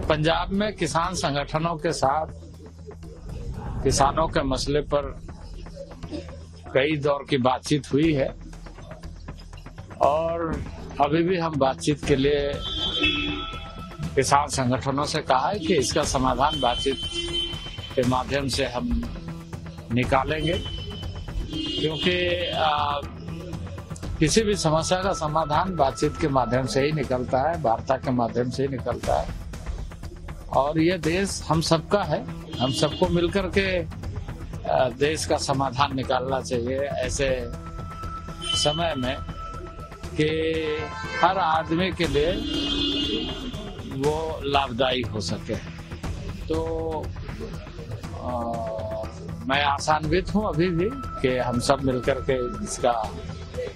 पंजाब में किसान संगठनों के साथ किसानों के मसले पर कई दौर की बातचीत हुई है और अभी भी हम बातचीत के लिए किसान संगठनों से कहा है कि इसका समाधान बातचीत के माध्यम से हम निकालेंगे, क्योंकि किसी भी समस्या का समाधान बातचीत के माध्यम से ही निकलता है, वार्ता के माध्यम से ही निकलता है। और ये देश हम सबका है, हम सबको मिलकर के देश का समाधान निकालना चाहिए ऐसे समय में कि हर आदमी के लिए वो लाभदायी हो सके। तो मैं आशान्वित हूँ अभी भी कि हम सब मिलकर के इसका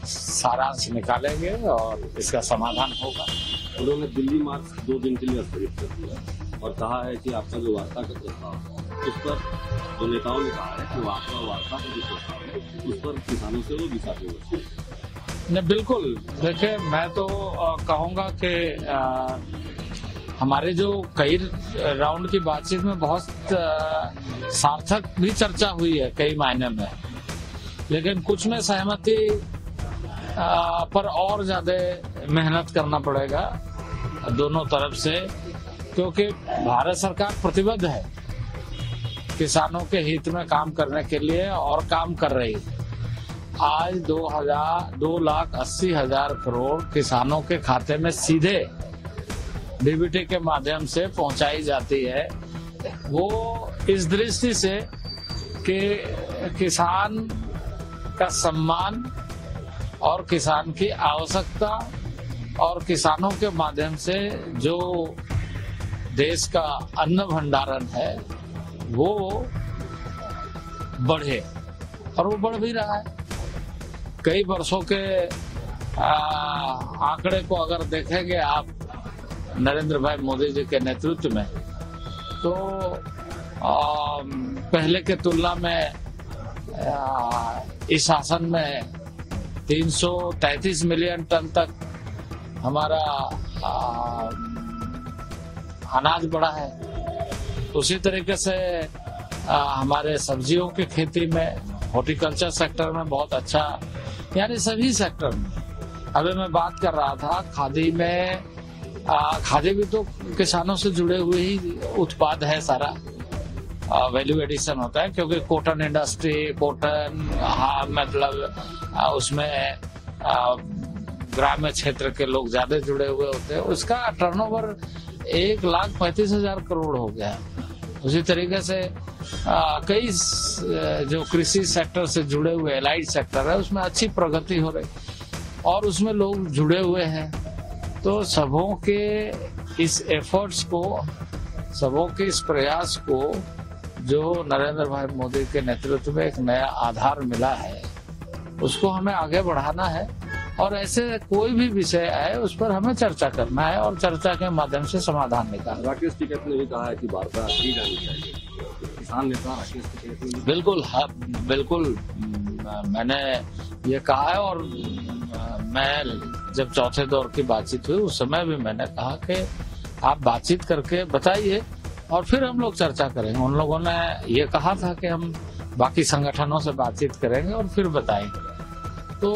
सारांश निकालेंगे और इसका समाधान होगा। उन्होंने दिल्ली मार्च 2 दिन के लिए स्थगित कर दिया और कहा है कि आपका जो वार्ता का प्रस्ताव उस पर जो नेताओं ने कहा है कि वार्ता का जो प्रस्ताव है उस पर किसानों से वो विचार नहीं, बिल्कुल। देखिए, मैं तो कहूँगा कि हमारे जो कई राउंड की बातचीत में बहुत सार्थक भी चर्चा हुई है कई मायने में, लेकिन कुछ में सहमति पर और ज्यादा मेहनत करना पड़ेगा दोनों तरफ से, क्योंकि भारत सरकार प्रतिबद्ध है किसानों के हित में काम करने के लिए और काम कर रही है। आज 2,80,000 करोड़ किसानों के खाते में सीधे डीबीटी के माध्यम से पहुंचाई जाती है। वो इस दृष्टि से कि किसान का सम्मान और किसान की आवश्यकता और किसानों के माध्यम से जो देश का अन्न भंडारण है वो बढ़े, और वो बढ़ भी रहा है। कई वर्षों के आंकड़े को अगर देखेंगे आप नरेंद्र भाई मोदी जी के नेतृत्व में, तो पहले के तुलना में इस शासन में 333 मिलियन टन तक हमारा अनाज बढ़ा है। उसी तरीके से हमारे सब्जियों की खेती में, हॉर्टिकल्चर सेक्टर में बहुत अच्छा, यानी सभी सेक्टर में। अभी मैं बात कर रहा था खादी में, खादी भी तो किसानों से जुड़े हुए ही उत्पाद है, सारा वैल्यू एडिशन होता है, क्योंकि कॉटन इंडस्ट्री, कॉटन मतलब उसमें ग्रामीण क्षेत्र के लोग ज्यादा जुड़े हुए होते हैं। उसका टर्नओवर 1,35,000 करोड़ हो गया। उसी तरीके से कई जो कृषि सेक्टर से जुड़े हुए एलाइड सेक्टर है उसमें अच्छी प्रगति हो रही और उसमें लोग जुड़े हुए हैं। तो सबों के इस एफर्ट्स को, सबों के इस प्रयास को जो नरेंद्र भाई मोदी के नेतृत्व में एक नया आधार मिला है, उसको हमें आगे बढ़ाना है और ऐसे कोई भी विषय है उस पर हमें चर्चा करना है और चर्चा के माध्यम से समाधान निकालना। राकेश टिकैत ने भी कहा है कि वार्ता की जानी चाहिए। किसान नेता राकेश टिकैत ने बिल्कुल, हाँ, बिल्कुल मैंने ये कहा है। और मैं जब चौथे दौर की बातचीत हुई उस समय भी मैंने कहा कि आप बातचीत करके बताइए और फिर हम लोग चर्चा करेंगे। उन लोगों ने ये कहा था कि हम बाकी संगठनों से बातचीत करेंगे और फिर बताएंगे। तो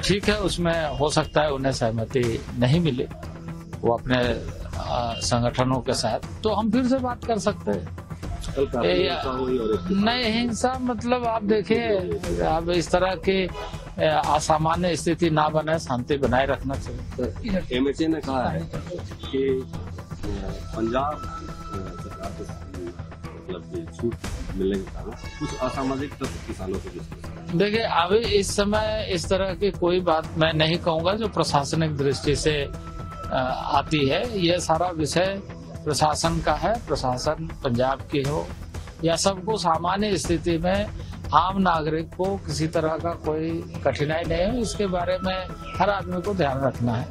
ठीक है, उसमें हो सकता है उन्हें सहमति नहीं मिले वो अपने संगठनों के साथ, तो हम फिर से बात कर सकते हैं। नहीं, हिंसा मतलब आप देखिए, अब इस तरह की असामान्य स्थिति ना बने, शांति बनाए रखना चाहिए। एमएचए ने कहा है कि पंजाब सरकार को मतलब छूट मिलने के कारण कुछ असामाजिक तत्व किसानों को। देखिए, अभी इस समय इस तरह की कोई बात मैं नहीं कहूँगा जो प्रशासनिक दृष्टि से आती है। ये सारा विषय प्रशासन का है, प्रशासन पंजाब की हो या सबको सामान्य स्थिति में आम नागरिक को किसी तरह का कोई कठिनाई नहीं है, इसके बारे में हर आदमी को ध्यान रखना है।